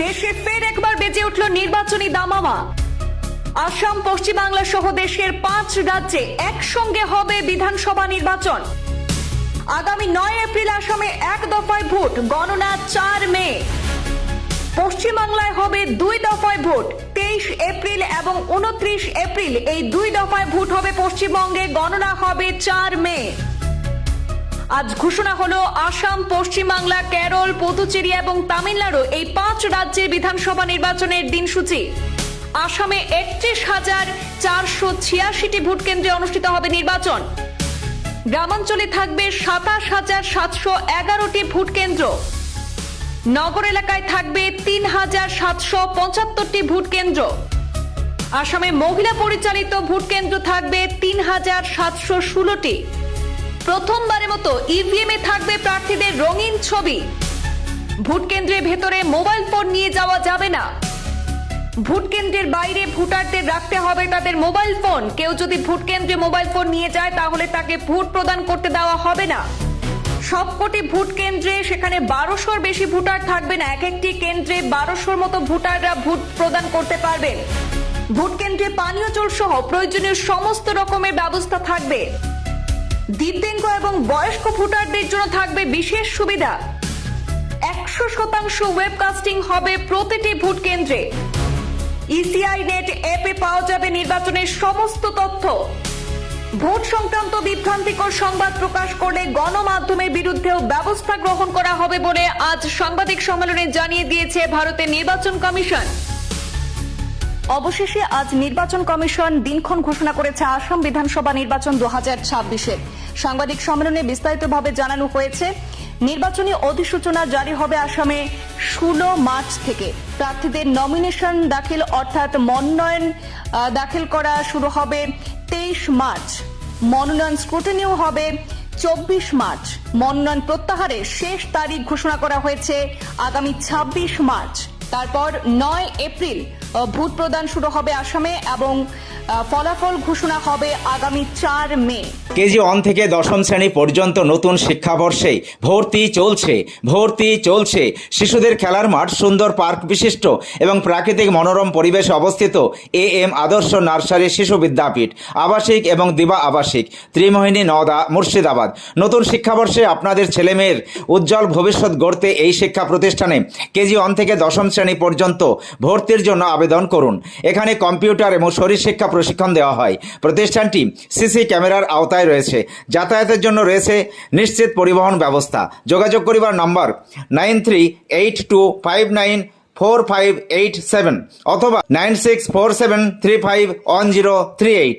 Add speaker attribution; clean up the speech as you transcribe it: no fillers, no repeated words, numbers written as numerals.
Speaker 1: দেশে ফের একবার বেজে উঠল নির্বাচনী দামামা। আসাম, পশ্চিমবাংলা সহ দেশের 5 রাজ্যে একসঙ্গে হবে বিধানসভা নির্বাচন। আগামী 9 এপ্রিল আসামে এক দফায় ভোট, গণনা 4 মে। পশ্চিমবাংলায় হবে 2 দফায় ভোট, 23 এপ্রিল এবং 29 এপ্রিল। এই 2 দফায় ভোট হবে পশ্চিমবঙ্গে, গণনা হবে 4 মে। আজ ঘোষণা হলো আসাম, পশ্চিমবাংলা, কেরল, পুদুচেরি এবং তামিলনাড়ু এই 5 রাজ্যের বিধানসভা নির্বাচনের দিনসূচি। আসামে 31,486টি ভোট কেন্দ্রে অনুষ্ঠিত হবে নির্বাচন। গ্রামাঞ্চলে থাকবে 27,711টি ভোট কেন্দ্র। নগর এলাকায় থাকবে 3,775টি ভোট কেন্দ্র। আসামে মহিলা পরিচালিত ভোট কেন্দ্র থাকবে 3,716টি। প্রথমবারের মতো ইভিএম এ থাকবে প্রার্থীদের রঙিন ছবি। ভোট কেন্দ্রের ভেতরে মোবাইল ফোন নিয়ে যাওয়া যাবে না। ভোট কেন্দ্রের বাইরে ভোটারদের রাখতে হবে তাদের মোবাইল ফোন। কেউ যদি ভোট কেন্দ্রে মোবাইল ফোন নিয়ে যায় তাহলে তাকে ভোট প্রদান করতে দেওয়া হবে না। সবকটি ভোট কেন্দ্রে সেখানে 1200-র বেশি ভোটার থাকবে না। এক একটি কেন্দ্রে 1200-র মতো ভোটাররা ভোট প্রদান করতে পারবেন। ভোট কেন্দ্রে পানীয় জল সহ প্রয়োজনীয় সমস্ত রকমের ব্যবস্থা থাকবে। দিব্যাঙ্গ এবং বয়স্ক ভোটারদের জন্য থাকবে বিশেষ সুবিধা। 100% ওয়েবকাস্টিং হবে প্রতিটি ভোট কেন্দ্রে। ইসিআই নেট অ্যাপে পাওয়া যাবে নির্বাচনের সমস্ত তথ্য। ভোট সংক্রান্ত বিভ্রান্তিকর সংবাদ প্রকাশ করলে গণমাধ্যমের বিরুদ্ধেও ব্যবস্থা গ্রহণ করা হবে বলে আজ সাংবাদিক সম্মেলনে জানিয়ে দিয়েছে ভারতের নির্বাচন কমিশন। অবশেষে আজ নির্বাচন কমিশন দিনক্ষণ ঘোষণা করেছে আসাম বিধানসভা নির্বাচন 2026-এর। সাংবাদিক সম্মেলনে বিস্তারিতভাবে জানানো হয়েছে, নির্বাচনী অধিসূচনা জারি হবে আসামে 16 মার্চ থেকে। প্রার্থীদের নমিনেশন দাখিল অর্থাৎ মনোনয়ন দাখিল করা শুরু হবে 23 মার্চ। মনোনয়ন স্ক্রুটিনিও হবে 24 মার্চ। মনোনয়ন প্রত্যাহারের শেষ তারিখ ঘোষণা করা হয়েছে আগামী 26 মার্চ। তারপর 9 এপ্রিল ভোট প্রদান শুরু হবে আসামে এবং ফলাফল ঘোষণা হবে আগামী 4 মে।
Speaker 2: কেজি 1 থেকে 10ম শ্রেণী পর্যন্ত নতুন শিক্ষাবর্ষে ভর্তি চলছে। শিশুদের খেলার মাঠ, সুন্দর পার্ক বিশিষ্ট এবং প্রাকৃতিক মনোরম পরিবেশে অবস্থিত AM আদর্শ নার্সারি শিশু বিদ্যাপীঠ, আবাসিক এবং দিবা আবাসিক, ত্রিমোহিনী, নওদা, মুর্শিদাবাদ। নতুন শিক্ষাবর্ষে আপনাদের ছেলেমেয়ের উজ্জ্বল ভবিষ্যৎ গড়তে এই শিক্ষা প্রতিষ্ঠানে কেজি 1 থেকে 10ম শ্রেণী পর্যন্ত ভর্তির জন্য আবেদন করুন। এখানে কম্পিউটার এবং শরীরশিক্ষা প্রশিক্ষণ দেওয়া হয়। প্রতিষ্ঠানটি সিসি ক্যামেরার আওতায় রয়েছে। যাতায়াতের জন্য রয়েছে নিশ্চিত পরিবহন ব্যবস্থা। যোগাযোগ করিবার নম্বর 9382594587 অথবা 9647351038।